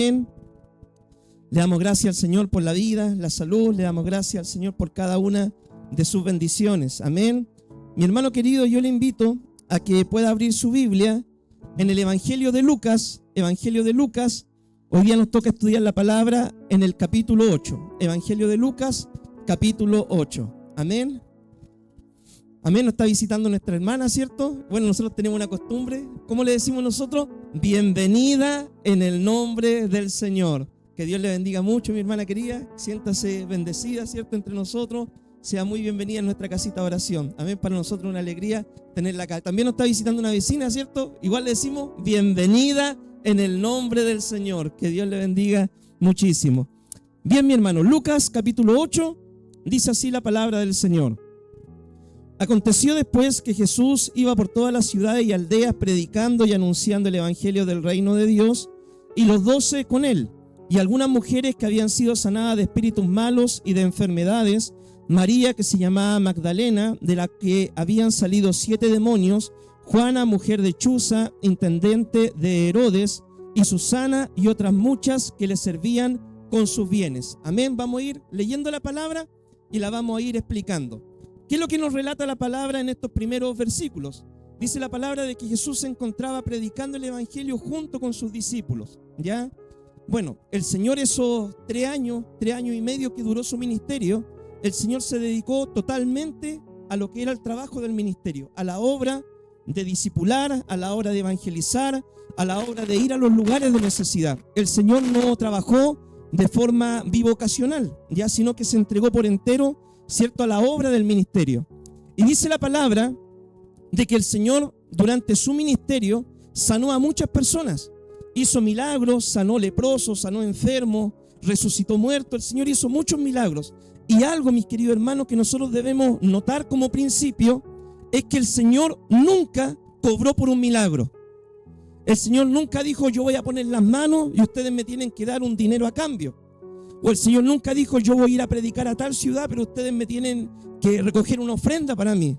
Le damos gracias al Señor por la vida, la salud. Le damos gracias al Señor por cada una de sus bendiciones. Amén. Mi hermano querido, yo le invito a que pueda abrir su Biblia en el Evangelio de Lucas. Evangelio de Lucas. Hoy día nos toca estudiar la palabra en el capítulo 8. Evangelio de Lucas, capítulo 8. Amén. Amén. Nos está visitando nuestra hermana, ¿cierto? Bueno, nosotros tenemos una costumbre. ¿Cómo le decimos nosotros? Bienvenida en el nombre del Señor. Que Dios le bendiga mucho, mi hermana querida. Siéntase bendecida, ¿cierto? Entre nosotros. Sea muy bienvenida en nuestra casita de oración. Amén. Para nosotros una alegría tenerla acá. También nos está visitando una vecina, ¿cierto? Igual le decimos bienvenida en el nombre del Señor. Que Dios le bendiga muchísimo. Bien, mi hermano. Lucas capítulo 8 dice así la palabra del Señor. Aconteció después que Jesús iba por todas las ciudades y aldeas predicando y anunciando el evangelio del reino de Dios, y los 12 con él, y algunas mujeres que habían sido sanadas de espíritus malos y de enfermedades, María, que se llamaba Magdalena, de la que habían salido 7 demonios, Juana, mujer de Chuza, intendente de Herodes, y Susana y otras muchas que le servían con sus bienes. Amén. Vamos a ir leyendo la palabra y la vamos a ir explicando. ¿Qué es lo que nos relata la palabra en estos primeros versículos? Dice la palabra de que Jesús se encontraba predicando el evangelio junto con sus discípulos, ¿ya? Bueno, el Señor esos 3 años y medio que duró su ministerio, el Señor se dedicó totalmente a lo que era el trabajo del ministerio, a la obra de discipular, a la obra de evangelizar, a la obra de ir a los lugares de necesidad. El Señor no trabajó de forma bivocacional, ya, sino que se entregó por entero, ¿cierto?, a la obra del ministerio. Y dice la palabra de que el Señor durante su ministerio sanó a muchas personas, hizo milagros, sanó leprosos, sanó enfermos, resucitó muertos. El Señor hizo muchos milagros. Y algo, mis queridos hermanos, que nosotros debemos notar como principio es que el Señor nunca cobró por un milagro. El Señor nunca dijo: yo voy a poner las manos y ustedes me tienen que dar un dinero a cambio. O el Señor nunca dijo: yo voy a ir a predicar a tal ciudad, pero ustedes me tienen que recoger una ofrenda para mí.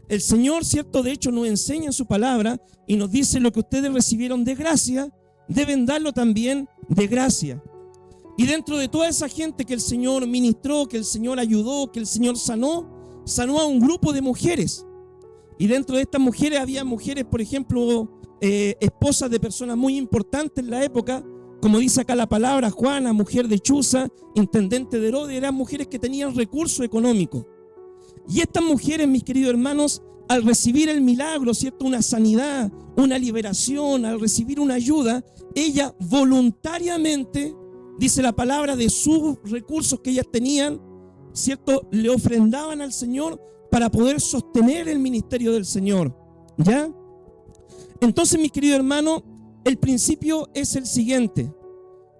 El Señor, ¿cierto?, de hecho nos enseña en su palabra y nos dice: lo que ustedes recibieron de gracia, deben darlo también de gracia. Y dentro de toda esa gente que el Señor ministró, que el Señor ayudó, que el Señor sanó a un grupo de mujeres. Y dentro de estas mujeres había mujeres, por ejemplo, esposas de personas muy importantes en la época, como dice acá la palabra, Juana, mujer de Chuza, intendente de Herodes. Eran mujeres que tenían recursos económicos. Y estas mujeres, mis queridos hermanos, al recibir el milagro, ¿cierto?, una sanidad, una liberación, al recibir una ayuda, ellas voluntariamente, dice la palabra, de sus recursos que ellas tenían, ¿cierto?, le ofrendaban al Señor para poder sostener el ministerio del Señor, ¿ya? Entonces, mis queridos hermanos, el principio es el siguiente: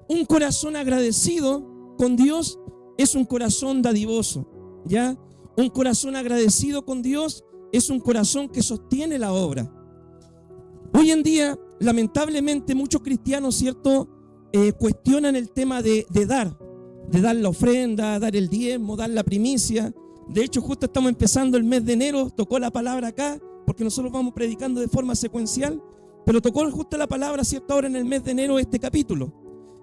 un corazón agradecido con Dios es un corazón dadivoso, ¿ya? Un corazón agradecido con Dios es un corazón que sostiene la obra. Hoy en día, lamentablemente, muchos cristianos, ¿cierto?, cuestionan el tema de dar la ofrenda, dar el diezmo, dar la primicia. De hecho, justo estamos empezando el mes de enero, tocó la palabra acá, porque nosotros vamos predicando de forma secuencial, pero tocó justo la palabra, ¿cierto?, ahora en el mes de enero este capítulo.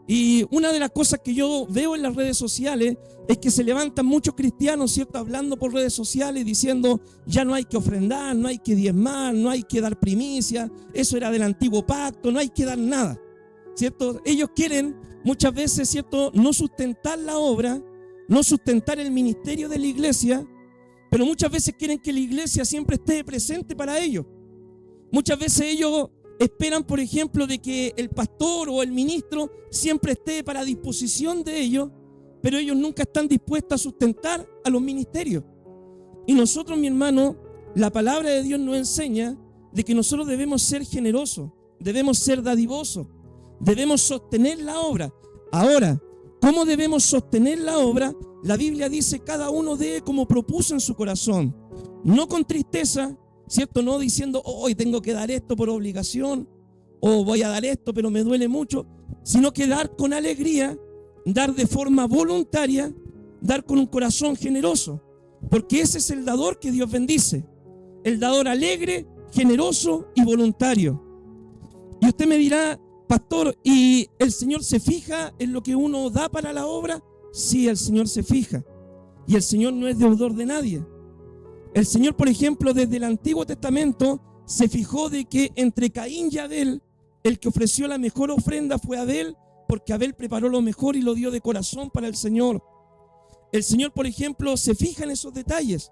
Y una de las cosas que yo veo en las redes sociales es que se levantan muchos cristianos, ¿cierto?, hablando por redes sociales diciendo: ya no hay que ofrendar, no hay que diezmar, no hay que dar primicia, eso era del antiguo pacto, no hay que dar nada, ¿cierto? Ellos quieren muchas veces, ¿cierto?, no sustentar la obra, no sustentar el ministerio de la iglesia, pero muchas veces quieren que la iglesia siempre esté presente para ellos. Muchas veces ellos esperan, por ejemplo, de que el pastor o el ministro siempre esté para disposición de ellos, pero ellos nunca están dispuestos a sustentar a los ministerios. Y nosotros, mi hermano, la palabra de Dios nos enseña de que nosotros debemos ser generosos, debemos ser dadivosos, debemos sostener la obra. Ahora, ¿cómo debemos sostener la obra? La Biblia dice: cada uno dé como propuso en su corazón, no con tristeza, ¿cierto?, no diciendo: hoy tengo que dar esto por obligación, o voy a dar esto pero me duele mucho, sino que dar con alegría, dar de forma voluntaria, dar con un corazón generoso, porque ese es el dador que Dios bendice, el dador alegre, generoso y voluntario. Y usted me dirá: pastor, ¿y el Señor se fija en lo que uno da para la obra? Sí, el Señor se fija. Y el Señor no es deudor de nadie. El Señor, por ejemplo, desde el Antiguo Testamento se fijó de que entre Caín y Abel, el que ofreció la mejor ofrenda fue Abel, porque Abel preparó lo mejor y lo dio de corazón para el Señor. El Señor, por ejemplo, se fija en esos detalles.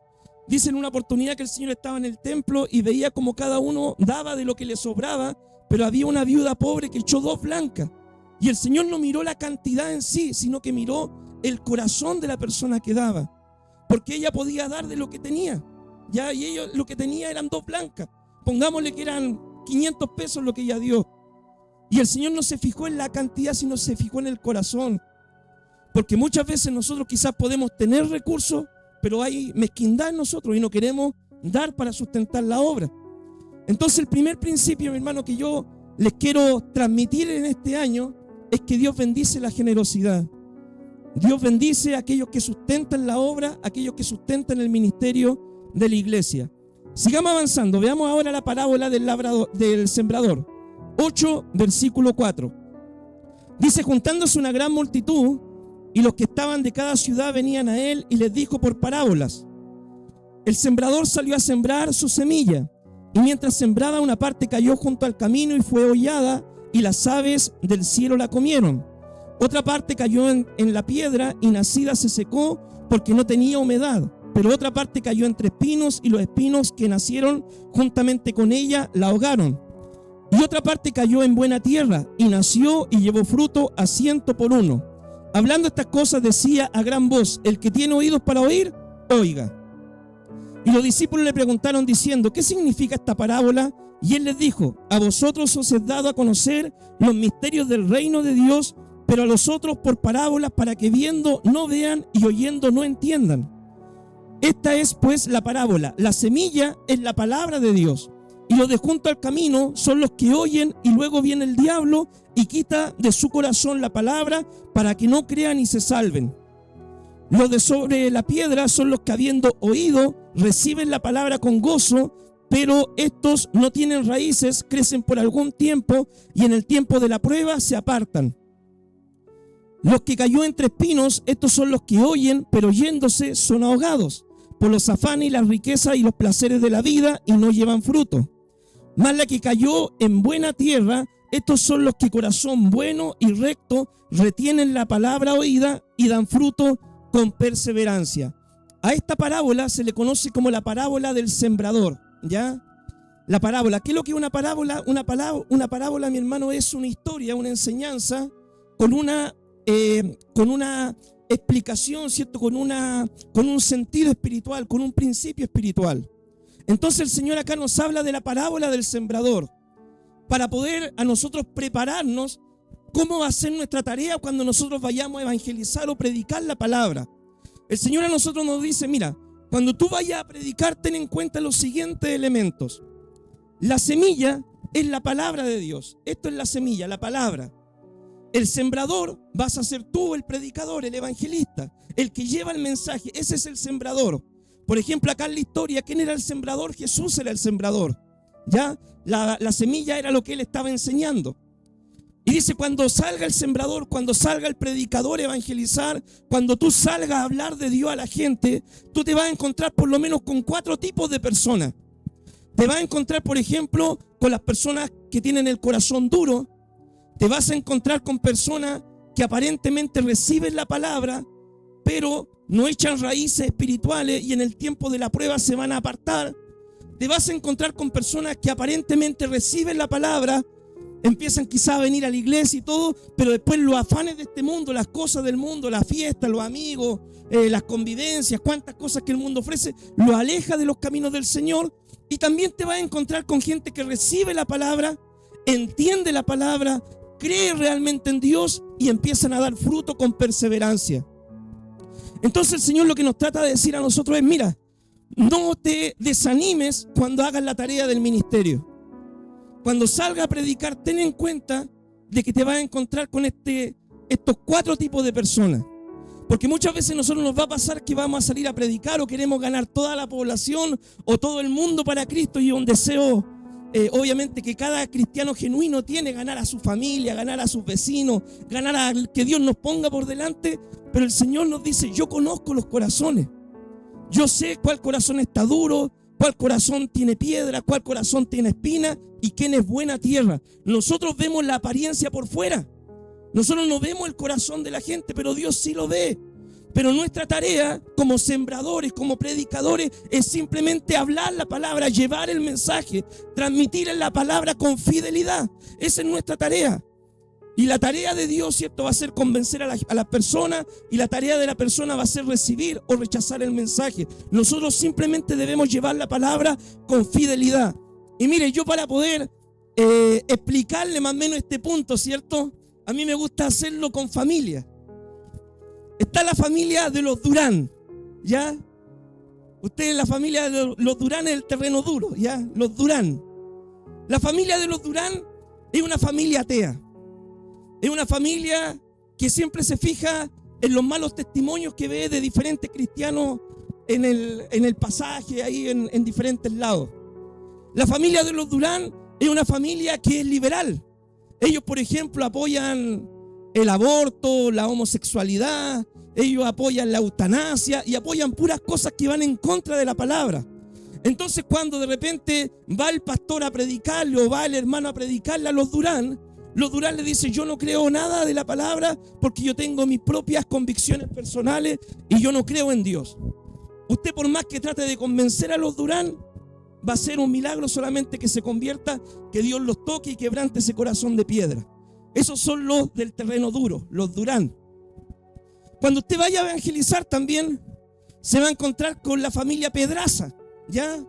Dice en una oportunidad que el Señor estaba en el templo y veía como cada uno daba de lo que le sobraba, pero había una viuda pobre que echó 2 blancas. Y el Señor no miró la cantidad en sí, sino que miró el corazón de la persona que daba. Porque ella podía dar de lo que tenía. Ya, y ella lo que tenía eran 2 blancas. Pongámosle que eran 500 pesos lo que ella dio. Y el Señor no se fijó en la cantidad, sino se fijó en el corazón. Porque muchas veces nosotros quizás podemos tener recursos, pero hay mezquindad en nosotros y no queremos dar para sustentar la obra. Entonces el primer principio, mi hermano, que yo les quiero transmitir en este año es que Dios bendice la generosidad. Dios bendice a aquellos que sustentan la obra, a aquellos que sustentan el ministerio de la iglesia. Sigamos avanzando. Veamos ahora la parábola del sembrador. 8, versículo 4. Dice: juntándose una gran multitud, y los que estaban de cada ciudad venían a él, y les dijo por parábolas: el sembrador salió a sembrar su semilla, y mientras sembraba, una parte cayó junto al camino y fue hollada, y las aves del cielo la comieron. Otra parte cayó en la piedra, y nacida se secó porque no tenía humedad. Pero otra parte cayó entre espinos, y los espinos que nacieron juntamente con ella la ahogaron. Y otra parte cayó en buena tierra, y nació y llevó fruto a 100 por uno. Hablando estas cosas decía a gran voz: el que tiene oídos para oír, oiga. Y los discípulos le preguntaron diciendo: ¿qué significa esta parábola? Y él les dijo: a vosotros os es dado a conocer los misterios del reino de Dios, pero a los otros por parábolas, para que viendo no vean y oyendo no entiendan. Esta es pues la parábola. La semilla es la palabra de Dios, y los de junto al camino son los que oyen, y luego viene el diablo y quita de su corazón la palabra, para que no crean y se salven. Los de sobre la piedra son los que, habiendo oído, reciben la palabra con gozo, pero estos no tienen raíces, crecen por algún tiempo, y en el tiempo de la prueba se apartan. Los que cayó entre espinos, estos son los que oyen, pero yéndose son ahogados por los afanes y las riquezas y los placeres de la vida, y no llevan fruto. Mas la que cayó en buena tierra, estos son los que, corazón bueno y recto, retienen la palabra oída y dan fruto con perseverancia. A esta parábola se le conoce como la parábola del sembrador, ¿ya? La parábola. ¿Qué es lo que es una parábola? Una parábola, mi hermano, es una historia, una enseñanza con una explicación, ¿cierto? Con un sentido espiritual, con un principio espiritual. Entonces el Señor acá nos habla de la parábola del sembrador, para poder a nosotros prepararnos cómo va a ser nuestra tarea cuando nosotros vayamos a evangelizar o predicar la palabra. El Señor a nosotros nos dice: mira, cuando tú vayas a predicar, ten en cuenta los siguientes elementos. La semilla es la palabra de Dios. Esto es la semilla, la palabra. El sembrador vas a ser tú, el predicador, el evangelista, el que lleva el mensaje. Ese es el sembrador. Por ejemplo, acá en la historia, ¿quién era el sembrador? Jesús era el sembrador. ¿Ya? La semilla era lo que él estaba enseñando. Y dice: cuando salga el sembrador, cuando salga el predicador a evangelizar, cuando tú salgas a hablar de Dios a la gente, tú te vas a encontrar por lo menos con 4 tipos de personas. Te vas a encontrar, por ejemplo, con las personas que tienen el corazón duro. Te vas a encontrar con personas que aparentemente reciben la palabra, pero no echan raíces espirituales y en el tiempo de la prueba se van a apartar. Te vas a encontrar con personas que aparentemente reciben la palabra, empiezan quizás a venir a la iglesia y todo, pero después los afanes de este mundo, las cosas del mundo, la fiesta, los amigos, las convivencias, cuántas cosas que el mundo ofrece, lo aleja de los caminos del Señor. Y también te vas a encontrar con gente que recibe la palabra, entiende la palabra, cree realmente en Dios y empiezan a dar fruto con perseverancia. Entonces el Señor lo que nos trata de decir a nosotros es: mira, no te desanimes cuando hagas la tarea del ministerio. Cuando salga a predicar, ten en cuenta de que te vas a encontrar con estos 4 tipos de personas. Porque muchas veces a nosotros nos va a pasar que vamos a salir a predicar o queremos ganar toda la población o todo el mundo para Cristo, y es un deseo obviamente que cada cristiano genuino tiene ganar a su familia, ganar a sus vecinos, ganar a que Dios nos ponga por delante, pero el Señor nos dice, yo conozco los corazones, yo sé cuál corazón está duro, cuál corazón tiene piedra, cuál corazón tiene espina y quién es buena tierra. Nosotros vemos la apariencia por fuera, nosotros no vemos el corazón de la gente, pero Dios sí lo ve. Pero nuestra tarea como sembradores, como predicadores, es simplemente hablar la palabra, llevar el mensaje, transmitir la palabra con fidelidad. Esa es nuestra tarea. Y la tarea de Dios, ¿cierto?, va a ser convencer a la persona, y la tarea de la persona va a ser recibir o rechazar el mensaje. Nosotros simplemente debemos llevar la palabra con fidelidad. Y mire, yo para poder explicarle más o menos este punto, ¿cierto?, a mí me gusta hacerlo con familia. Está la familia de los Durán, ¿ya? Ustedes, la familia de los Durán es el terreno duro, ¿ya? Los Durán. La familia de los Durán es una familia atea. Es una familia que siempre se fija en los malos testimonios que ve de diferentes cristianos en el pasaje, ahí en diferentes lados. La familia de los Durán es una familia que es liberal. Ellos, por ejemplo, apoyan el aborto, la homosexualidad, ellos apoyan la eutanasia y apoyan puras cosas que van en contra de la palabra. Entonces, cuando de repente va el pastor a predicarle o va el hermano a predicarle a los Durán le dicen, yo no creo nada de la palabra porque yo tengo mis propias convicciones personales y yo no creo en Dios. Usted, por más que trate de convencer a los Durán, va a ser un milagro solamente que se convierta, que Dios los toque y quebrante ese corazón de piedra. Esos son los del terreno duro, los Durán. Cuando usted vaya a evangelizar también se va a encontrar con la familia Pedraza, ¿ya?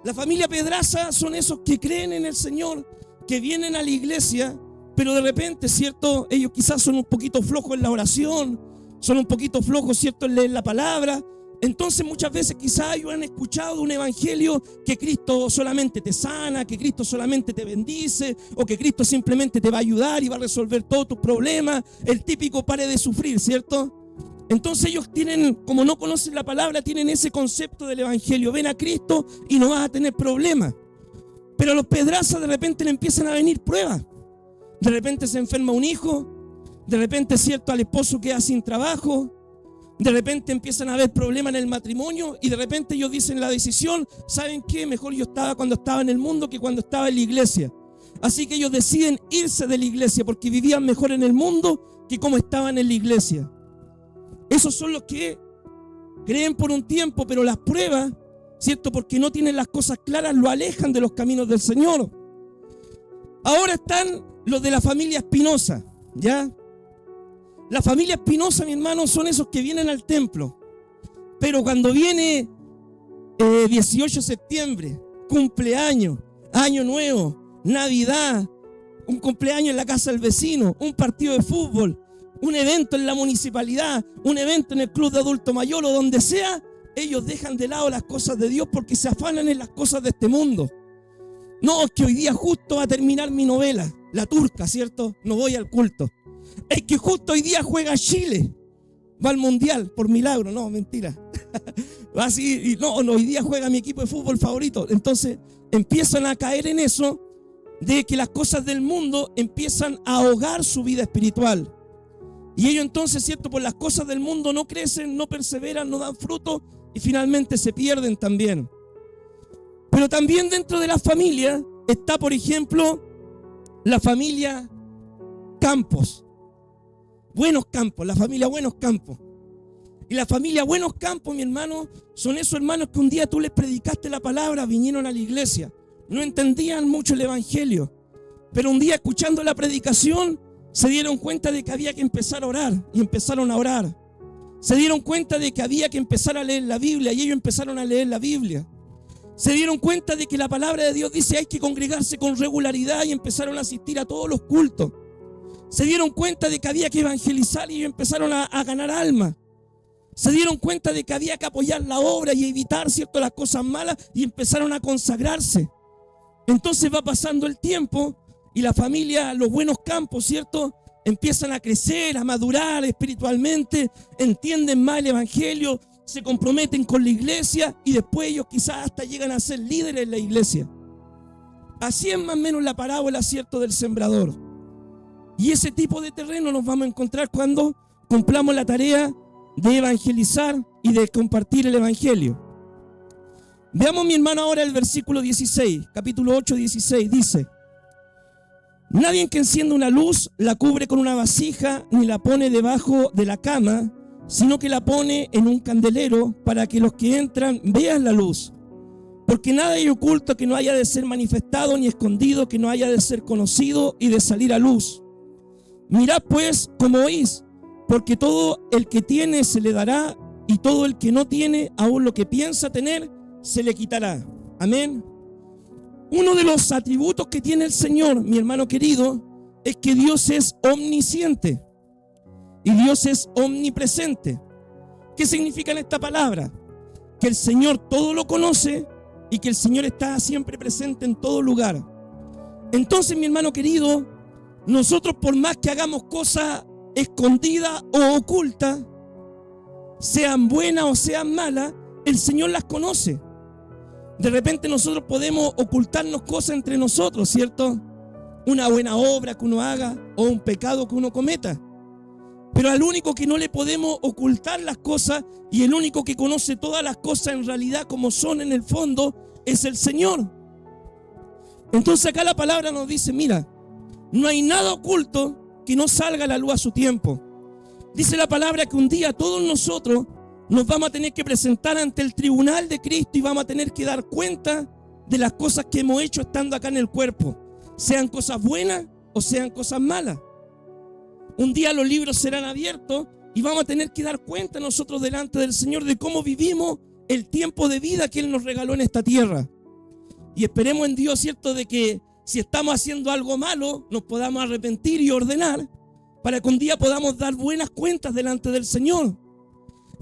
La familia Pedraza son esos que creen en el Señor, que vienen a la iglesia, pero de repente, ¿cierto?, ellos quizás son un poquito flojos en la oración, son un poquito flojos, ¿cierto?, en leer la palabra. Entonces muchas veces quizás ellos han escuchado un evangelio que Cristo solamente te sana, que Cristo solamente te bendice, o que Cristo simplemente te va a ayudar y va a resolver todos tus problemas, el típico pare de sufrir, ¿cierto? Entonces ellos tienen, como no conocen la palabra, tienen ese concepto del evangelio, ven a Cristo y no vas a tener problemas. Pero a los Pedrazas de repente le empiezan a venir pruebas. De repente se enferma un hijo, de repente, ¿cierto?, al esposo queda sin trabajo. De repente empiezan a haber problemas en el matrimonio y de repente ellos dicen la decisión, ¿saben qué? Mejor yo estaba cuando estaba en el mundo que cuando estaba en la iglesia. Así que ellos deciden irse de la iglesia porque vivían mejor en el mundo que como estaban en la iglesia. Esos son los que creen por un tiempo, pero las pruebas, ¿cierto?, porque no tienen las cosas claras, lo alejan de los caminos del Señor. Ahora están los de la familia Espinosa, ¿ya? La familia Espinosa, mi hermano, son esos que vienen al templo. Pero cuando viene 18 de septiembre, cumpleaños, año nuevo, Navidad, un cumpleaños en la casa del vecino, un partido de fútbol, un evento en la municipalidad, un evento en el club de adulto mayor o donde sea, ellos dejan de lado las cosas de Dios porque se afanan en las cosas de este mundo. No, es que hoy día justo va a terminar mi novela, La Turca, ¿cierto? No voy al culto. Es que justo hoy día juega Chile, va al mundial, por milagro, no, mentira. Así, no, hoy día juega mi equipo de fútbol favorito. Entonces empiezan a caer en eso de que las cosas del mundo empiezan a ahogar su vida espiritual. Y ellos entonces, ¿cierto?, por las cosas del mundo no crecen, no perseveran, no dan fruto y finalmente se pierden también. Pero también dentro de la familia está, por ejemplo, la familia Campos. Buenos Campos, la familia Buenos Campos. Y la familia Buenos Campos, mi hermano, son esos hermanos que un día tú les predicaste la palabra, vinieron a la iglesia, no entendían mucho el evangelio, pero un día escuchando la predicación se dieron cuenta de que había que empezar a orar y empezaron a orar. Se dieron cuenta de que había que empezar a leer la Biblia y ellos empezaron a leer la Biblia. Se dieron cuenta de que la palabra de Dios dice hay que congregarse con regularidad y empezaron a asistir a todos los cultos. Se dieron cuenta de que había que evangelizar y ellos empezaron a ganar almas. Se dieron cuenta de que había que apoyar la obra y evitar, ¿cierto?, las cosas malas y empezaron a consagrarse. Entonces va pasando el tiempo y la familia, los Buenos Campos, ¿cierto?, empiezan a crecer, a madurar espiritualmente, entienden más el evangelio, se comprometen con la iglesia y después ellos quizás hasta llegan a ser líderes en la iglesia. Así es más o menos la parábola, ¿cierto?, del sembrador. Y ese tipo de terreno nos vamos a encontrar cuando cumplamos la tarea de evangelizar y de compartir el evangelio. Veamos, mi hermano, ahora el versículo 16, capítulo 8, 16, dice: nadie que encienda una luz la cubre con una vasija ni la pone debajo de la cama, sino que la pone en un candelero para que los que entran vean la luz. Porque nada hay oculto que no haya de ser manifestado, ni escondido que no haya de ser conocido y de salir a luz. Mirad pues como oís, porque todo el que tiene se le dará, y todo el que no tiene, aún lo que piensa tener, se le quitará. Amén. Uno de los atributos que tiene el Señor, mi hermano querido, es que Dios es omnisciente y Dios es omnipresente. ¿Qué significa en esta palabra? Que el Señor todo lo conoce y que el Señor está siempre presente en todo lugar. Entonces, mi hermano querido, nosotros, por más que hagamos cosas escondidas o ocultas, sean buenas o sean malas, el Señor las conoce. De repente nosotros podemos ocultarnos cosas entre nosotros, ¿cierto? Una buena obra que uno haga o un pecado que uno cometa. Pero al único que no le podemos ocultar las cosas, y el único que conoce todas las cosas en realidad como son en el fondo, es el Señor. Entonces acá la palabra nos dice: mira, no hay nada oculto que no salga a la luz a su tiempo. Dice la palabra que un día todos nosotros nos vamos a tener que presentar ante el tribunal de Cristo y vamos a tener que dar cuenta de las cosas que hemos hecho estando acá en el cuerpo, sean cosas buenas o sean cosas malas. Un día los libros serán abiertos y vamos a tener que dar cuenta nosotros delante del Señor de cómo vivimos el tiempo de vida que Él nos regaló en esta tierra. Y esperemos en Dios, ¿cierto?, de que si estamos haciendo algo malo, nos podamos arrepentir y ordenar para que un día podamos dar buenas cuentas delante del Señor.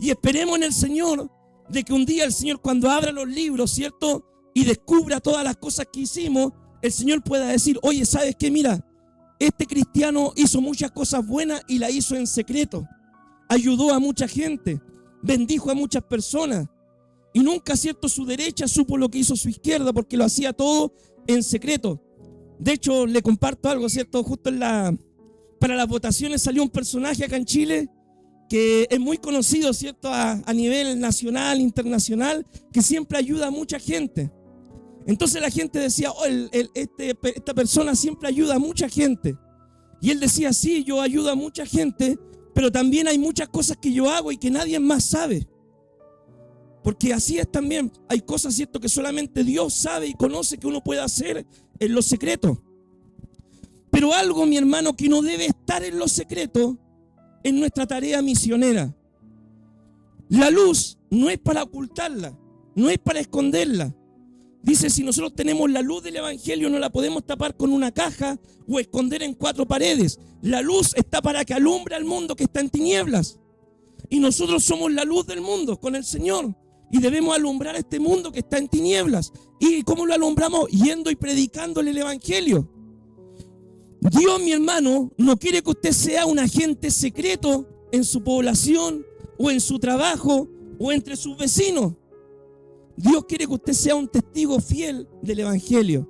Y esperemos en el Señor de que un día el Señor, cuando abra los libros, ¿cierto?, y descubra todas las cosas que hicimos, el Señor pueda decir: oye, ¿sabes qué? Mira, este cristiano hizo muchas cosas buenas y la hizo en secreto. Ayudó a mucha gente, bendijo a muchas personas. Y nunca, ¿cierto?, su derecha supo lo que hizo su izquierda, porque lo hacía todo en secreto. De hecho, le comparto algo, ¿cierto? Justo para las votaciones salió un personaje acá en Chile que es muy conocido, ¿cierto?, a nivel nacional, internacional, que siempre ayuda a mucha gente. Entonces la gente decía: oh, esta persona siempre ayuda a mucha gente. Y él decía: sí, yo ayudo a mucha gente, pero también hay muchas cosas que yo hago y que nadie más sabe. Porque así es también, hay cosas, ¿cierto?, que solamente Dios sabe y conoce que uno puede hacer en lo secreto. Pero algo, mi hermano, que no debe estar en lo secreto es nuestra tarea misionera. La luz no es para ocultarla, no es para esconderla. Dice: si nosotros tenemos la luz del evangelio, no la podemos tapar con una caja o esconder en 4 paredes. La luz está para que alumbre al mundo que está en tinieblas. Y nosotros somos la luz del mundo con el Señor. Y debemos alumbrar a este mundo que está en tinieblas. ¿Y cómo lo alumbramos? Yendo y predicándole el evangelio. Dios, mi hermano, no quiere que usted sea un agente secreto en su población o en su trabajo o entre sus vecinos. Dios quiere que usted sea un testigo fiel del evangelio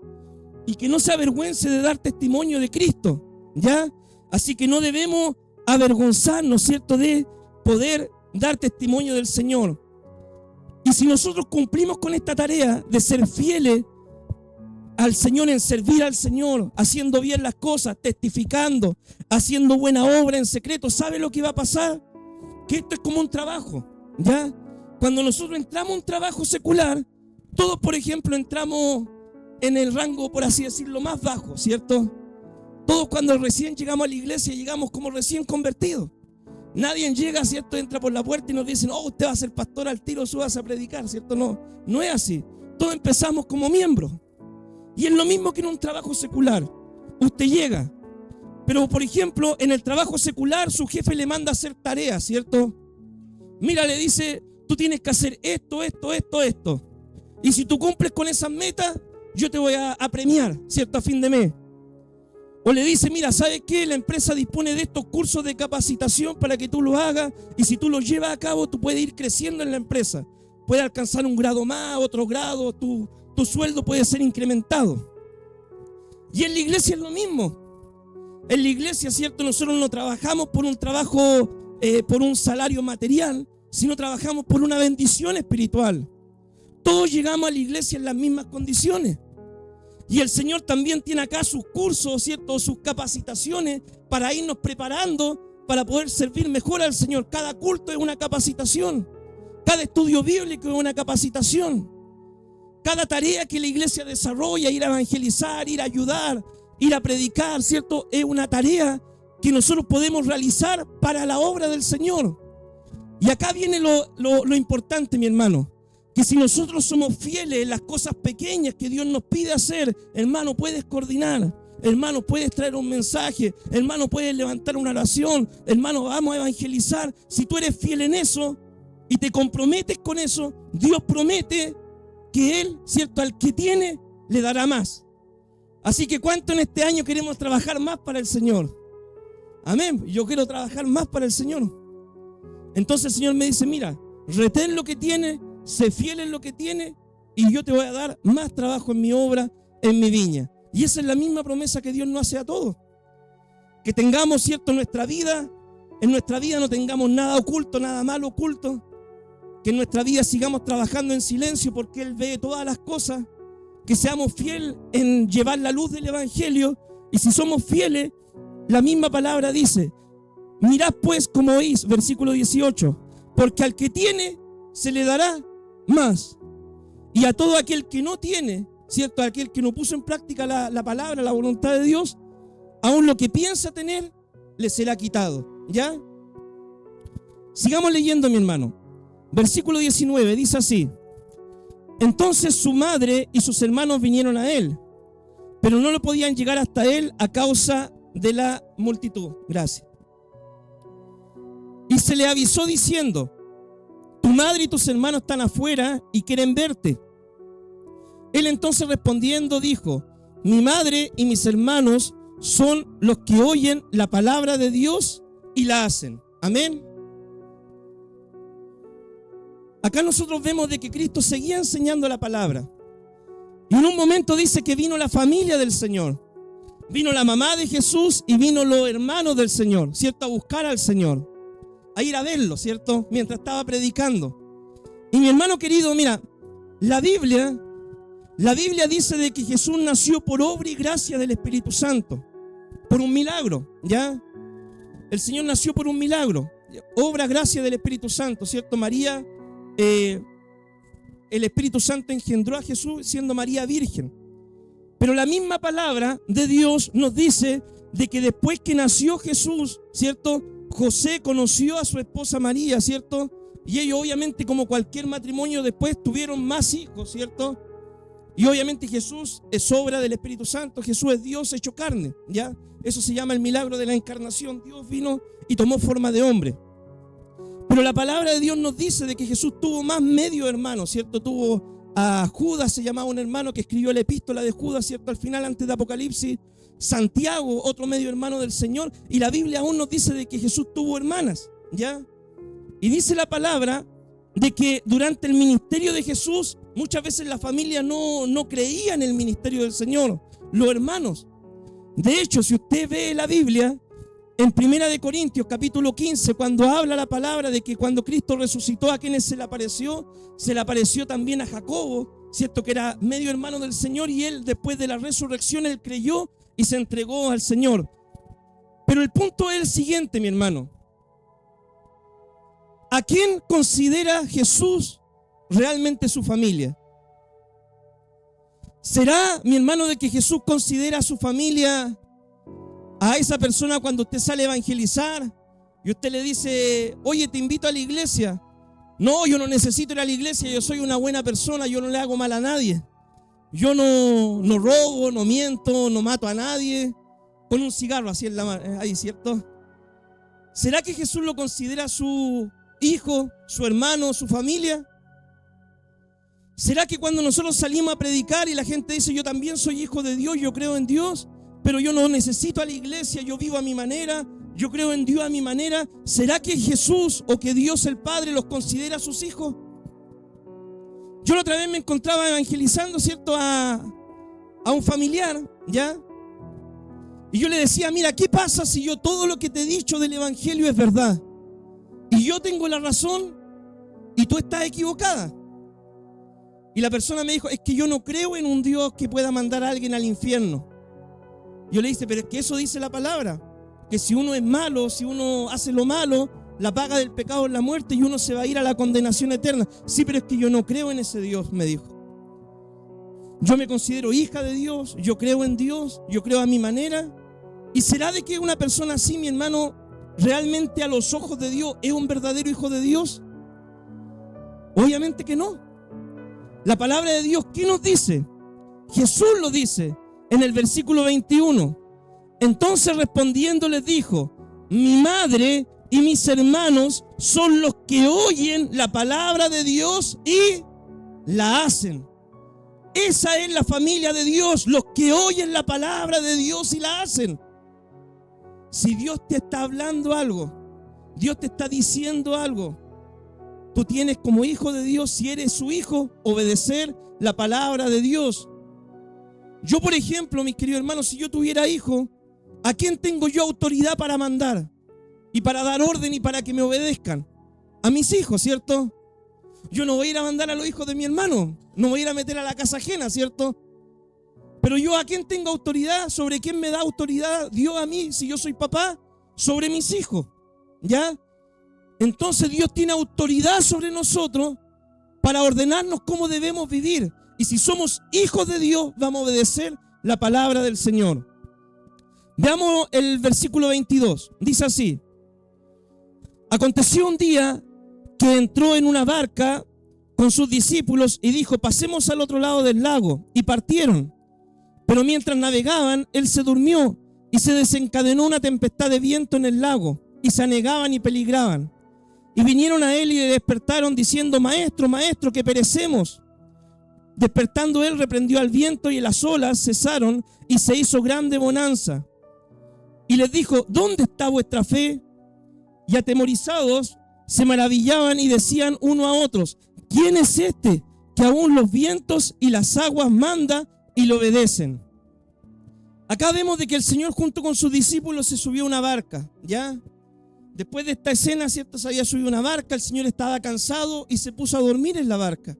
y que no se avergüence de dar testimonio de Cristo, ¿ya? Así que no debemos avergonzarnos, ¿cierto?, de poder dar testimonio del Señor. Y si nosotros cumplimos con esta tarea de ser fieles al Señor, en servir al Señor, haciendo bien las cosas, testificando, haciendo buena obra en secreto, ¿sabe lo que va a pasar? Que esto es como un trabajo, ¿ya? Cuando nosotros entramos a un trabajo secular, todos, por ejemplo, entramos en el rango, por así decirlo, más bajo, ¿cierto? Todos, cuando recién llegamos a la iglesia, llegamos como recién convertidos. Nadie llega, ¿cierto?, entra por la puerta y nos dicen: oh, usted va a ser pastor al tiro, subas a predicar, ¿cierto? No es así. Todos empezamos como miembros. Y es lo mismo que en un trabajo secular. Usted llega, pero por ejemplo, en el trabajo secular su jefe le manda a hacer tareas, ¿cierto? Mira, le dice: tú tienes que hacer esto. Y si tú cumples con esas metas, yo te voy a premiar, ¿cierto?, a fin de mes. O le dice: mira, ¿sabes qué? La empresa dispone de estos cursos de capacitación para que tú los hagas, y si tú los llevas a cabo, tú puedes ir creciendo en la empresa. Puedes alcanzar un grado más, otro grado, tu sueldo puede ser incrementado. Y en la iglesia es lo mismo. En la iglesia, ¿cierto? Nosotros no trabajamos por un trabajo, por un salario material, sino trabajamos por una bendición espiritual. Todos llegamos a la iglesia en las mismas condiciones. Y el Señor también tiene acá sus cursos, ¿cierto? Sus capacitaciones para irnos preparando para poder servir mejor al Señor. Cada culto es una capacitación. Cada estudio bíblico es una capacitación. Cada tarea que la iglesia desarrolla, ir a evangelizar, ir a ayudar, ir a predicar, ¿cierto? Es una tarea que nosotros podemos realizar para la obra del Señor. Y acá viene lo importante, mi hermano. Que si nosotros somos fieles en las cosas pequeñas que Dios nos pide hacer, hermano, puedes coordinar, hermano, puedes traer un mensaje, hermano, puedes levantar una oración, hermano, vamos a evangelizar. Si tú eres fiel en eso y te comprometes con eso, Dios promete que Él, ¿cierto?, al que tiene, le dará más. Así que ¿cuánto en este año queremos trabajar más para el Señor? Amén. Yo quiero trabajar más para el Señor. Entonces el Señor me dice, mira, retén lo que tienes, sé fiel en lo que tienes y yo te voy a dar más trabajo en mi obra, en mi viña. Y esa es la misma promesa que Dios nos hace a todos. Que tengamos, ¿cierto?, en nuestra vida no tengamos nada oculto, nada malo oculto. Que en nuestra vida sigamos trabajando en silencio porque Él ve todas las cosas. Que seamos fieles en llevar la luz del Evangelio. Y si somos fieles, la misma palabra dice, mirad pues cómo oís, versículo 18, porque al que tiene se le dará más. Y a todo aquel que no tiene, ¿cierto?, aquel que no puso en práctica la palabra, la voluntad de Dios, aún lo que piensa tener, le será quitado. ¿Ya? Sigamos leyendo, mi hermano. Versículo 19 dice así: entonces su madre y sus hermanos vinieron a él, pero no lo podían llegar hasta él a causa de la multitud. Gracias. Y se le avisó diciendo: tu madre y tus hermanos están afuera y quieren verte. Él entonces respondiendo dijo: mi madre y mis hermanos son los que oyen la palabra de Dios y la hacen. Amén. Acá nosotros vemos de que Cristo seguía enseñando la palabra. Y en un momento dice que vino la familia del Señor. Vino la mamá de Jesús y vino los hermanos del Señor, ¿cierto? A buscar al Señor, a ir a verlo, ¿cierto? Mientras estaba predicando. Y mi hermano querido, mira, la Biblia dice de que Jesús nació por obra y gracia del Espíritu Santo, por un milagro, ¿ya? El Señor nació por un milagro, obra, gracia del Espíritu Santo, ¿cierto? María, el Espíritu Santo engendró a Jesús siendo María virgen. Pero la misma palabra de Dios nos dice de que después que nació Jesús, ¿cierto?, José conoció a su esposa María, ¿cierto? Y ellos obviamente, como cualquier matrimonio, después tuvieron más hijos, ¿cierto? Y obviamente Jesús es obra del Espíritu Santo. Jesús es Dios hecho carne, ¿ya? Eso se llama el milagro de la encarnación. Dios vino y tomó forma de hombre. Pero la palabra de Dios nos dice de que Jesús tuvo más medio hermanos, ¿cierto? Tuvo a Judas, se llamaba un hermano que escribió la epístola de Judas, ¿cierto? Al final, antes de Apocalipsis. Santiago, otro medio hermano del Señor. Y la Biblia aún nos dice de que Jesús tuvo hermanas, ¿ya? Y dice la palabra de que durante el ministerio de Jesús, muchas veces la familia no creía en el ministerio del Señor, los hermanos. De hecho, si usted ve la Biblia, en 1 Corintios capítulo 15, cuando habla la palabra de que cuando Cristo resucitó, a quienes se le apareció también a Jacobo, ¿cierto?, que era medio hermano del Señor, y él después de la resurrección, él creyó y se entregó al Señor. Pero el punto es el siguiente, mi hermano. ¿A quién considera Jesús realmente su familia? ¿Será, mi hermano, de que Jesús considera a su familia a esa persona cuando usted sale a evangelizar y usted le dice: oye, te invito a la iglesia? No, yo no necesito ir a la iglesia, yo soy una buena persona, yo no le hago mal a nadie. Yo no robo, no miento, no mato a nadie. Con un cigarro así en la mano, ahí, ¿cierto? ¿Será que Jesús lo considera su hijo, su hermano, su familia? ¿Será que cuando nosotros salimos a predicar y la gente dice: yo también soy hijo de Dios, yo creo en Dios, pero yo no necesito a la iglesia, yo vivo a mi manera, yo creo en Dios a mi manera? ¿Será que Jesús o que Dios el Padre los considera sus hijos? Yo la otra vez me encontraba evangelizando, ¿cierto?, a un familiar, ¿ya? Y yo le decía, mira, ¿qué pasa si yo todo lo que te he dicho del evangelio es verdad? Y yo tengo la razón y tú estás equivocada. Y la persona me dijo, es que yo no creo en un Dios que pueda mandar a alguien al infierno. Yo le dije, pero es que eso dice la palabra, que si uno es malo, si uno hace lo malo, la paga del pecado es la muerte y uno se va a ir a la condenación eterna. Sí, pero es que yo no creo en ese Dios, me dijo. Yo me considero hija de Dios, yo creo en Dios, yo creo a mi manera. ¿Y será de que una persona así, mi hermano, realmente a los ojos de Dios es un verdadero hijo de Dios? Obviamente que no. La palabra de Dios, ¿qué nos dice? Jesús lo dice en el versículo 21. Entonces respondiendo les dijo, mi madre y mis hermanos son los que oyen la palabra de Dios y la hacen. Esa es la familia de Dios, los que oyen la palabra de Dios y la hacen. Si Dios te está hablando algo, Dios te está diciendo algo, tú tienes como hijo de Dios, si eres su hijo, obedecer la palabra de Dios. Yo, por ejemplo, mis queridos hermanos, si yo tuviera hijo, ¿a quién tengo yo autoridad para mandar? Y para dar orden y para que me obedezcan. A mis hijos, ¿cierto? Yo no voy a ir a mandar a los hijos de mi hermano, no voy a ir a meter a la casa ajena, ¿cierto? Pero yo, ¿a quién tengo autoridad? ¿Sobre quién me da autoridad Dios a mí, si yo soy papá? Sobre mis hijos, ¿ya? Entonces Dios tiene autoridad sobre nosotros para ordenarnos cómo debemos vivir. Y si somos hijos de Dios, vamos a obedecer la palabra del Señor. Veamos el versículo 22. Dice así. Aconteció un día que entró en una barca con sus discípulos y dijo, pasemos al otro lado del lago. Y partieron. Pero mientras navegaban, él se durmió y se desencadenó una tempestad de viento en el lago. Y se anegaban y peligraban. Y vinieron a él y le despertaron diciendo, maestro, maestro, que perecemos. Despertando él, reprendió al viento y las olas cesaron y se hizo grande bonanza. Y les dijo, ¿dónde está vuestra fe? Y atemorizados se maravillaban y decían uno a otros, ¿quién es este que aún los vientos y las aguas manda y le obedecen? Acá vemos de que el Señor junto con sus discípulos se subió a una barca, ¿ya? Después de esta escena, ¿cierto? Se había subido a una barca, el Señor estaba cansado y se puso a dormir en la barca.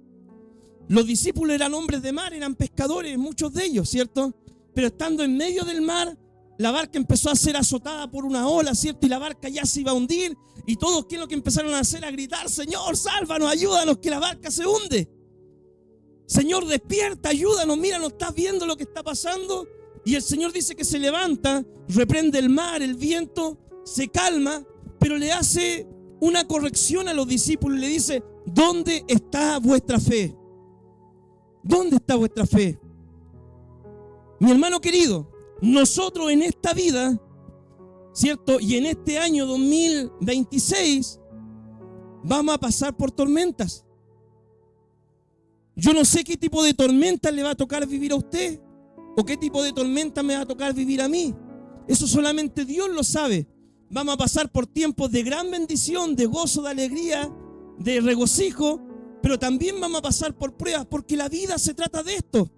Los discípulos eran hombres de mar, eran pescadores, muchos de ellos, ¿cierto? Pero estando en medio del mar, la barca empezó a ser azotada por una ola, ¿cierto? Y la barca ya se iba a hundir. Y todos, ¿qué es lo que empezaron a hacer? A gritar, Señor, sálvanos, ayúdanos, que la barca se hunde. Señor, despierta, ayúdanos, mira, ¿no estás viendo lo que está pasando? Y el Señor dice que se levanta, reprende el mar, el viento, se calma, pero le hace una corrección a los discípulos y le dice, ¿dónde está vuestra fe? ¿Dónde está vuestra fe? Mi hermano querido, nosotros en esta vida, ¿cierto? Y en este año 2026 vamos a pasar por tormentas. Yo no sé qué tipo de tormenta le va a tocar vivir a usted o qué tipo de tormenta me va a tocar vivir a mí. Eso solamente Dios lo sabe. Vamos a pasar por tiempos de gran bendición, de gozo, de alegría, de regocijo, pero también vamos a pasar por pruebas, porque la vida se trata de esto.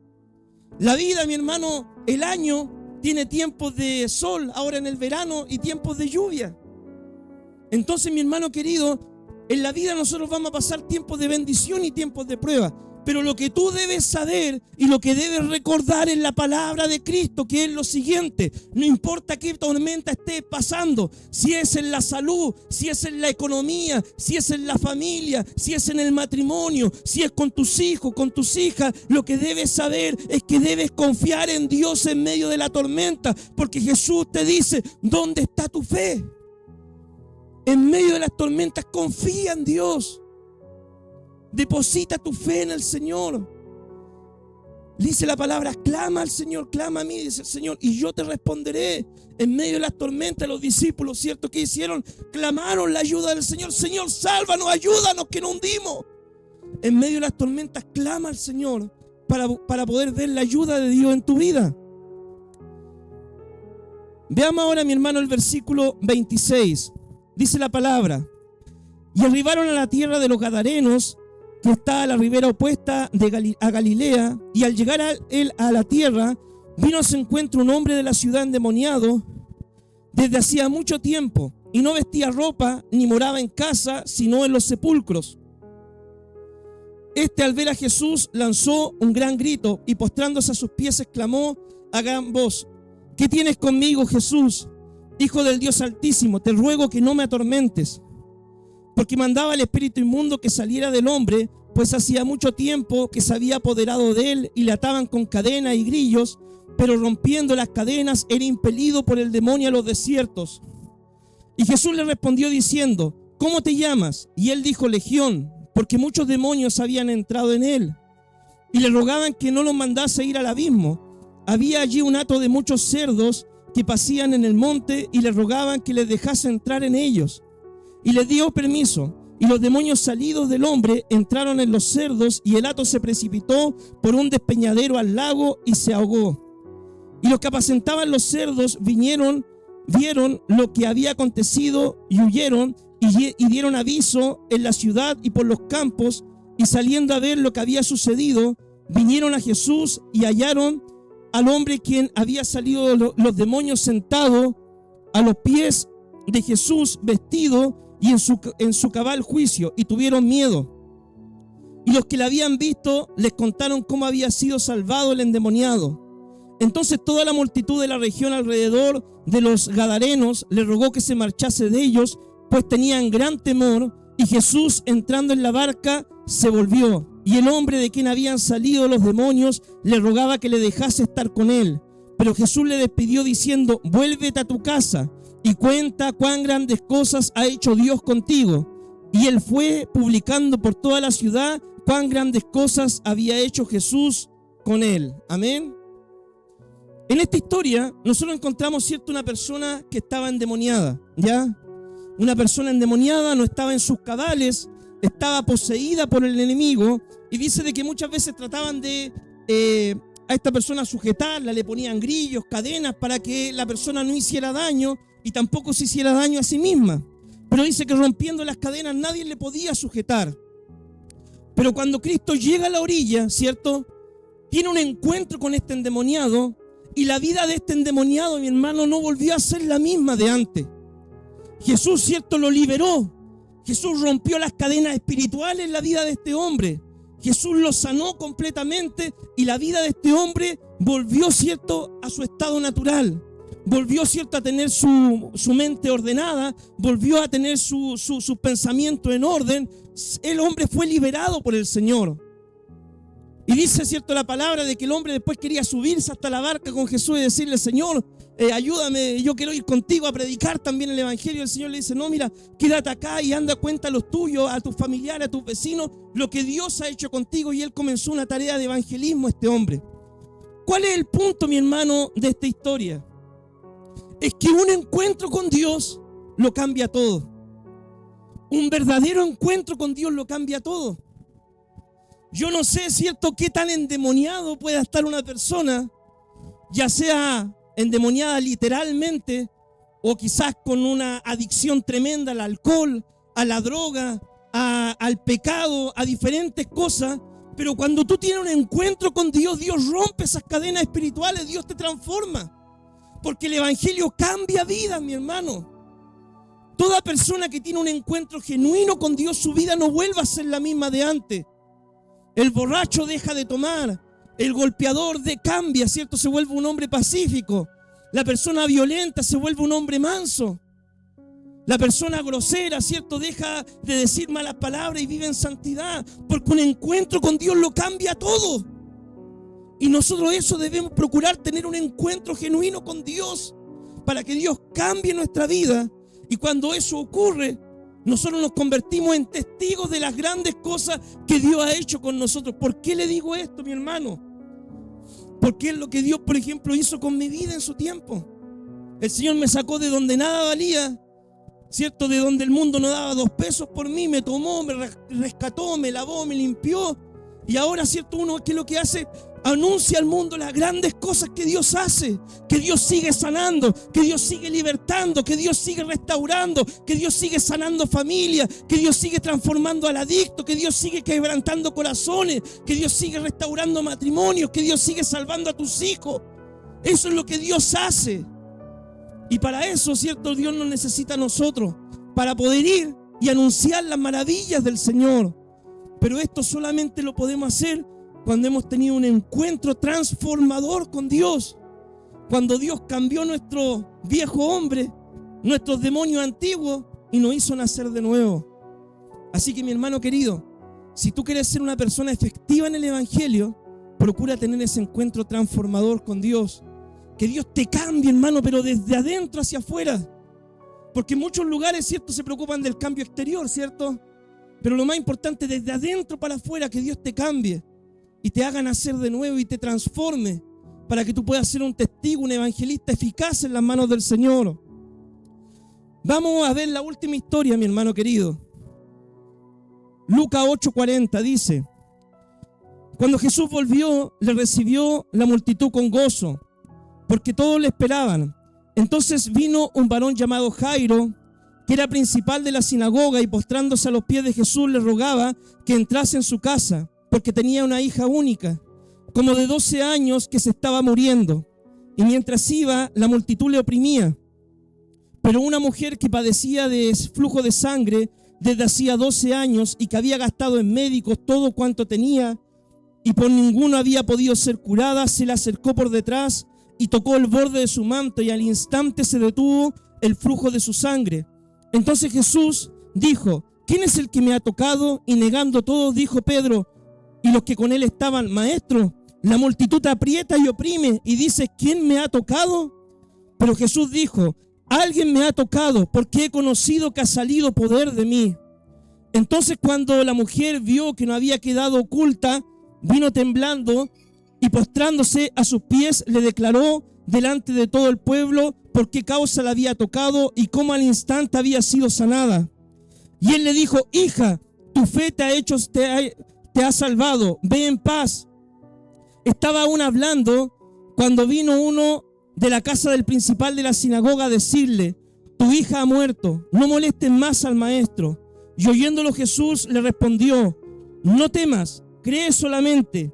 La vida, mi hermano, el año tiene tiempos de sol ahora en el verano y tiempos de lluvia. Entonces, mi hermano querido, en la vida nosotros vamos a pasar tiempos de bendición y tiempos de prueba. Pero lo que tú debes saber y lo que debes recordar es la palabra de Cristo, que es lo siguiente: no importa qué tormenta esté pasando, si es en la salud, si es en la economía, si es en la familia, si es en el matrimonio, si es con tus hijos, con tus hijas, lo que debes saber es que debes confiar en Dios en medio de la tormenta, porque Jesús te dice, ¿dónde está tu fe? En medio de las tormentas confía en Dios. Deposita tu fe en el Señor. Dice la palabra, clama al Señor, clama a mí, dice el Señor, y yo te responderé. En medio de las tormentas, los discípulos, ¿cierto? ¿Qué hicieron? Clamaron la ayuda del Señor. Señor, sálvanos, ayúdanos, que nos hundimos. En medio de las tormentas, clama al Señor para poder ver la ayuda de Dios en tu vida. Veamos ahora, mi hermano, el versículo 26. Dice la palabra, y arribaron a la tierra de los Gadarenos, que está a la ribera opuesta a Galilea, y al llegar él a la tierra, vino a su encuentro un hombre de la ciudad endemoniado desde hacía mucho tiempo, y no vestía ropa ni moraba en casa, sino en los sepulcros. Este, al ver a Jesús, lanzó un gran grito y postrándose a sus pies exclamó a gran voz: ¿Qué tienes conmigo, Jesús, Hijo del Dios Altísimo? Te ruego que no me atormentes. Porque mandaba al espíritu inmundo que saliera del hombre, pues hacía mucho tiempo que se había apoderado de él y le ataban con cadenas y grillos, pero rompiendo las cadenas era impelido por el demonio a los desiertos. Y Jesús le respondió diciendo: ¿Cómo te llamas? Y él dijo: Legión, porque muchos demonios habían entrado en él. Y le rogaban que no los mandase ir al abismo. Había allí un hato de muchos cerdos que pasían en el monte y le rogaban que les dejase entrar en ellos. Y les dio permiso. Y los demonios salidos del hombre entraron en los cerdos, y el hato se precipitó por un despeñadero al lago y se ahogó. Y los que apacentaban los cerdos vieron lo que había acontecido y huyeron y dieron aviso en la ciudad y por los campos, y saliendo a ver lo que había sucedido, vinieron a Jesús y hallaron al hombre quien había salido los demonios sentado a los pies de Jesús, vestido y en su cabal juicio, y tuvieron miedo. Y los que le habían visto les contaron cómo había sido salvado el endemoniado. Entonces toda la multitud de la región alrededor de los Gadarenos le rogó que se marchase de ellos, pues tenían gran temor. Y Jesús, entrando en la barca, se volvió, y el hombre de quien habían salido los demonios le rogaba que le dejase estar con él. Pero Jesús le despidió diciendo: vuélvete a tu casa y cuenta cuán grandes cosas ha hecho Dios contigo. Y él fue publicando por toda la ciudad cuán grandes cosas había hecho Jesús con él. Amén. En esta historia nosotros encontramos, ¿cierto?, una persona que estaba endemoniada, ¿ya? Una persona endemoniada, no estaba en sus cabales, estaba poseída por el enemigo, y dice de que muchas veces trataban de a esta persona sujetarla, le ponían grillos, cadenas para que la persona no hiciera daño y tampoco se hiciera daño a sí misma. Pero dice que rompiendo las cadenas nadie le podía sujetar. Pero cuando Cristo llega a la orilla, ¿cierto?, tiene un encuentro con este endemoniado, y la vida de este endemoniado, mi hermano, no volvió a ser la misma de antes. Jesús, ¿cierto?, lo liberó. Jesús rompió las cadenas espirituales en la vida de este hombre. Jesús lo sanó completamente, y la vida de este hombre volvió, ¿cierto?, a su estado natural. Volvió, ¿cierto?, a tener su mente ordenada, volvió a tener su pensamiento en orden. El hombre fue liberado por el Señor. Y dice, ¿cierto?, la palabra de que el hombre después quería subirse hasta la barca con Jesús y decirle: Señor, ayúdame, yo quiero ir contigo a predicar también el evangelio. El Señor le dice: no, mira, quédate acá y anda, cuenta a los tuyos, a tus familiares, a tus vecinos, lo que Dios ha hecho contigo. Y él comenzó una tarea de evangelismo, este hombre. ¿Cuál es el punto, mi hermano, de esta historia? Es que un encuentro con Dios lo cambia todo. Un verdadero encuentro con Dios lo cambia todo. Yo no sé, ¿cierto?, qué tan endemoniado pueda estar una persona, ya sea endemoniada literalmente o quizás con una adicción tremenda al alcohol, a la droga, al pecado, a diferentes cosas. Pero cuando tú tienes un encuentro con Dios, Dios rompe esas cadenas espirituales, Dios te transforma. Porque el evangelio cambia vidas, mi hermano. Toda persona que tiene un encuentro genuino con Dios, su vida no vuelve a ser la misma de antes. El borracho deja de tomar, el golpeador cambia, ¿cierto?, se vuelve un hombre pacífico. La persona violenta se vuelve un hombre manso. La persona grosera, ¿cierto?, deja de decir malas palabras y vive en santidad, porque un encuentro con Dios lo cambia todo. Y nosotros eso debemos procurar, tener un encuentro genuino con Dios, para que Dios cambie nuestra vida. Y cuando eso ocurre, nosotros nos convertimos en testigos de las grandes cosas que Dios ha hecho con nosotros. ¿Por qué le digo esto, mi hermano? Porque es lo que Dios, por ejemplo, hizo con mi vida en su tiempo. El Señor me sacó de donde nada valía, ¿cierto?, de donde el mundo no daba 2 pesos por mí. Me tomó, me rescató, me lavó, me limpió. Y ahora, ¿cierto?, uno, ¿qué es lo que hace? Anuncia al mundo las grandes cosas que Dios hace, que Dios sigue sanando, que Dios sigue libertando, que Dios sigue restaurando, que Dios sigue sanando familias, que Dios sigue transformando al adicto, que Dios sigue quebrantando corazones, que Dios sigue restaurando matrimonios, que Dios sigue salvando a tus hijos. Eso es lo que Dios hace. Y para eso, ¿cierto? Dios nos necesita a nosotros, para poder ir y anunciar las maravillas del Señor. Pero esto solamente lo podemos hacer cuando hemos tenido un encuentro transformador con Dios. Cuando Dios cambió nuestro viejo hombre, nuestros demonios antiguos, y nos hizo nacer de nuevo. Así que, mi hermano querido, si tú quieres ser una persona efectiva en el Evangelio, procura tener ese encuentro transformador con Dios. Que Dios te cambie, hermano, pero desde adentro hacia afuera. Porque en muchos lugares, ¿cierto?, se preocupan del cambio exterior, ¿cierto? Pero lo más importante, desde adentro para afuera, que Dios te cambie y te haga nacer de nuevo y te transforme, para que tú puedas ser un testigo, un evangelista eficaz en las manos del Señor. Vamos a ver la última historia, mi hermano querido. Lucas 8:40 dice: cuando Jesús volvió, le recibió la multitud con gozo, porque todos le esperaban. Entonces vino un varón llamado Jairo, que era principal de la sinagoga, y postrándose a los pies de Jesús le rogaba que entrase en su casa, porque tenía una hija única, como de 12 años, que se estaba muriendo. Y mientras iba, la multitud le oprimía. Pero una mujer que padecía de flujo de sangre desde hacía 12 años y que había gastado en médicos todo cuanto tenía y por ninguno había podido ser curada, se le acercó por detrás y tocó el borde de su manto, y al instante se detuvo el flujo de su sangre. Entonces Jesús dijo: ¿quién es el que me ha tocado? Y negando todos, dijo Pedro y los que con él estaban: Maestro, la multitud te aprieta y oprime, y dices: ¿quién me ha tocado? Pero Jesús dijo: alguien me ha tocado, porque he conocido que ha salido poder de mí. Entonces, cuando la mujer vio que no había quedado oculta, vino temblando y postrándose a sus pies le declaró delante de todo el pueblo por qué causa la había tocado y cómo al instante había sido sanada. Y él le dijo: hija, tu fe te ha salvado, ve en paz. Estaba aún hablando cuando vino uno de la casa del principal de la sinagoga a decirle: tu hija ha muerto, no molestes más al maestro. Y oyéndolo Jesús le respondió: no temas, cree solamente.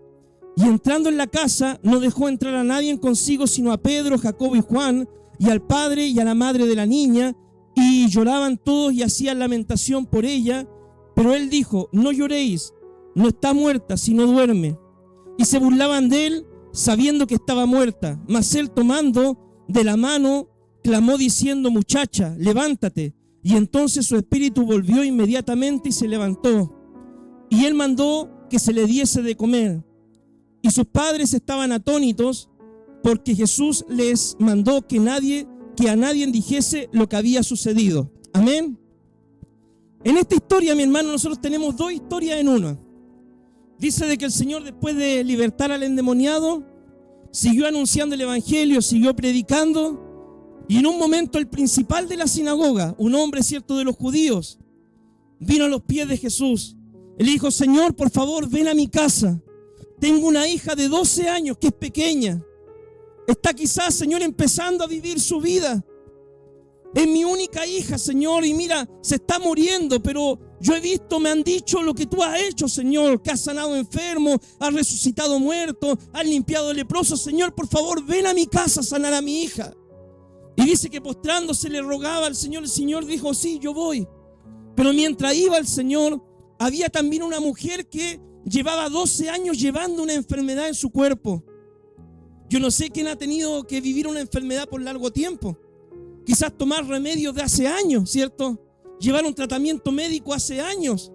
Y entrando en la casa no dejó entrar a nadie consigo sino a Pedro, Jacobo y Juan, y al padre y a la madre de la niña, y lloraban todos y hacían lamentación por ella. Pero él dijo: no lloréis, no está muerta, sino duerme. Y se burlaban de él, sabiendo que estaba muerta. Mas él, tomando de la mano, clamó diciendo: muchacha, levántate. Y entonces su espíritu volvió inmediatamente y se levantó. Y él mandó que se le diese de comer. Y sus padres estaban atónitos, porque Jesús les mandó que a nadie dijese lo que había sucedido. Amén. En esta historia, mi hermano, nosotros tenemos dos historias en una. Dice de que el Señor, después de libertar al endemoniado, siguió anunciando el evangelio, siguió predicando, y en un momento el principal de la sinagoga, un hombre, cierto, de los judíos, vino a los pies de Jesús. Él dijo: Señor, por favor, ven a mi casa. Tengo una hija de 12 años que es pequeña. Está quizás, Señor, empezando a vivir su vida. Es mi única hija, Señor, y mira, se está muriendo, pero yo he visto, me han dicho lo que tú has hecho, Señor, que has sanado enfermos, has resucitado muertos, has limpiado leprosos. Señor, por favor, ven a mi casa a sanar a mi hija. Y dice que postrándose le rogaba al Señor. El Señor dijo: sí, yo voy. Pero mientras iba el Señor, había también una mujer que llevaba 12 años llevando una enfermedad en su cuerpo. Yo no sé quién ha tenido que vivir una enfermedad por largo tiempo. Quizás tomar remedios de hace años, ¿cierto? Llevar un tratamiento médico hace años.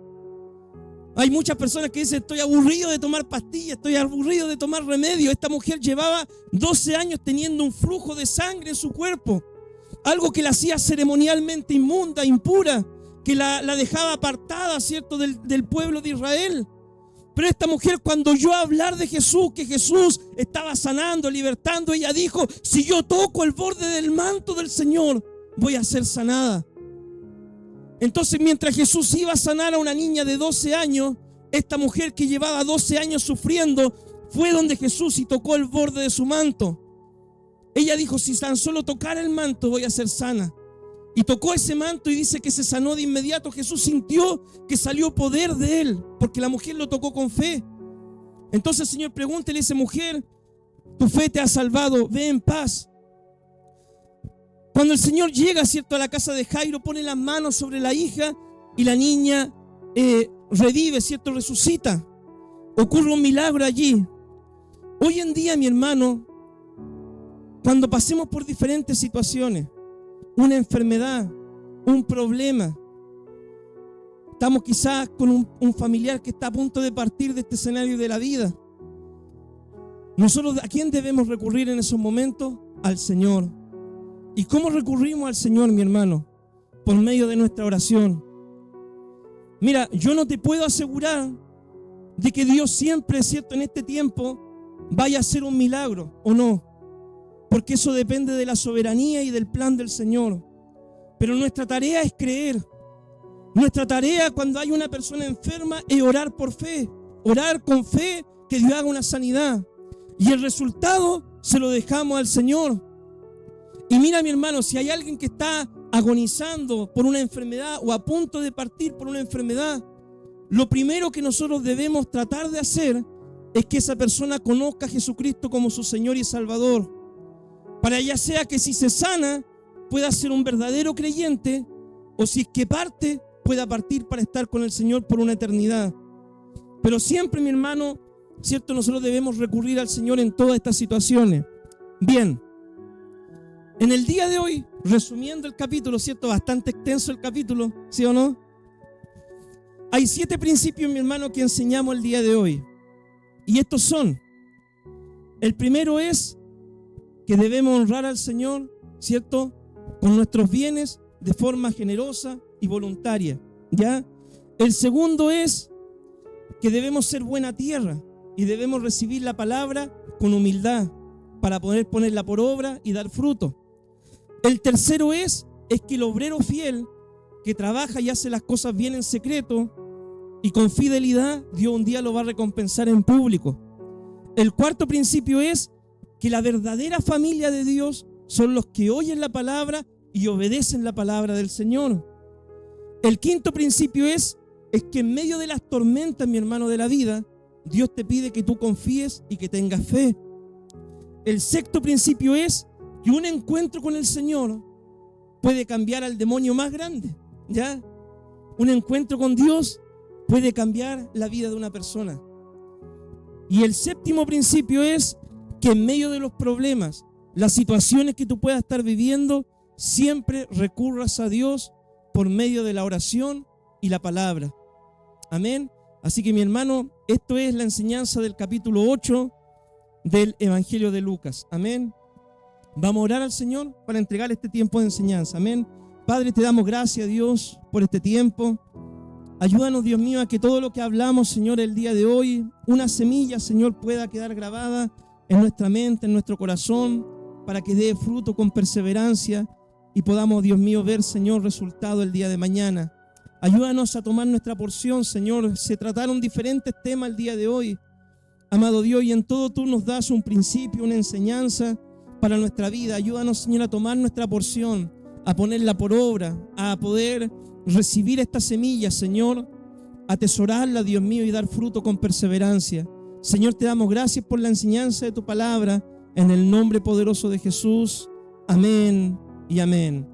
Hay muchas personas que dicen: estoy aburrido de tomar pastillas, estoy aburrido de tomar remedios. Esta mujer llevaba 12 años teniendo un flujo de sangre en su cuerpo. Algo que la hacía ceremonialmente inmunda, impura, que la dejaba apartada, ¿cierto?, del pueblo de Israel. Pero esta mujer, cuando oyó hablar de Jesús, que Jesús estaba sanando, libertando, ella dijo: si yo toco el borde del manto del Señor, voy a ser sanada. Entonces, mientras Jesús iba a sanar a una niña de 12 años, esta mujer que llevaba 12 años sufriendo, fue donde Jesús y tocó el borde de su manto. Ella dijo: si tan solo tocara el manto, voy a ser sana. Y tocó ese manto y dice que se sanó de inmediato. Jesús sintió que salió poder de él, porque la mujer lo tocó con fe. Entonces el Señor pregunta y le dice: mujer, Tu fe te ha salvado, ve en paz. Cuando el Señor llega, ¿cierto?, a la casa de Jairo, pone las manos sobre la hija y la niña revive, ¿cierto?, resucita. Ocurre un milagro allí. Hoy en día, mi hermano, cuando pasemos por diferentes situaciones, una enfermedad, un problema, estamos quizás con un familiar que está a punto de partir de este escenario de la vida. Nosotros, ¿a quién debemos recurrir en esos momentos? Al Señor. ¿Y cómo recurrimos al Señor, mi hermano? Por medio de nuestra oración. Mira, yo no te puedo asegurar de que Dios siempre, ¿cierto?, en este tiempo vaya a hacer un milagro o no, porque eso depende de la soberanía y del plan del Señor. Pero nuestra tarea es creer. Nuestra tarea cuando hay una persona enferma es orar por fe, orar con fe que Dios haga una sanidad. Y el resultado se lo dejamos al Señor. Y mira, mi hermano, si hay alguien que está agonizando por una enfermedad o a punto de partir por una enfermedad, lo primero que nosotros debemos tratar de hacer es que esa persona conozca a Jesucristo como su Señor y Salvador. Para ya sea que si se sana, pueda ser un verdadero creyente, o si es que parte, pueda partir para estar con el Señor por una eternidad. Pero siempre, mi hermano, ¿cierto?, nosotros debemos recurrir al Señor en todas estas situaciones. Bien, en el día de hoy, resumiendo el capítulo, ¿cierto?, bastante extenso el capítulo, ¿sí o no? Hay 7 principios, mi hermano, que enseñamos el día de hoy. Y estos son: el primero es que debemos honrar al Señor, ¿cierto?, con nuestros bienes de forma generosa y voluntaria, ¿ya? El segundo es que debemos ser buena tierra y debemos recibir la palabra con humildad para poder ponerla por obra y dar fruto. El tercero es que el obrero fiel que trabaja y hace las cosas bien en secreto y con fidelidad, Dios un día lo va a recompensar en público. El cuarto principio es que la verdadera familia de Dios son los que oyen la palabra y obedecen la palabra del Señor. El quinto principio es que en medio de las tormentas, mi hermano, de la vida, Dios te pide que tú confíes y que tengas fe. El sexto principio es que un encuentro con el Señor puede cambiar al demonio más grande, ¿ya? Un encuentro con Dios puede cambiar la vida de una persona. Y el séptimo principio es que en medio de los problemas, las situaciones que tú puedas estar viviendo, siempre recurras a Dios por medio de la oración y la palabra. Amén. Así que, mi hermano, esto es la enseñanza del capítulo 8 del Evangelio de Lucas. Amén. Vamos a orar al Señor para entregar este tiempo de enseñanza. Amén. Padre, te damos gracias, Dios, por este tiempo. Ayúdanos, Dios mío, a que todo lo que hablamos, Señor, el día de hoy, una semilla, Señor, pueda quedar grabada en nuestra mente, en nuestro corazón, para que dé fruto con perseverancia y podamos, Dios mío, ver, Señor, resultado el día de mañana. Ayúdanos a tomar nuestra porción, Señor. Se trataron diferentes temas el día de hoy, amado Dios, y en todo tú nos das un principio, una enseñanza para nuestra vida. Ayúdanos, Señor, a tomar nuestra porción, a ponerla por obra, a poder recibir esta semilla, Señor, atesorarla, Dios mío, y dar fruto con perseverancia. Señor, te damos gracias por la enseñanza de tu palabra, en el nombre poderoso de Jesús. Amén y amén.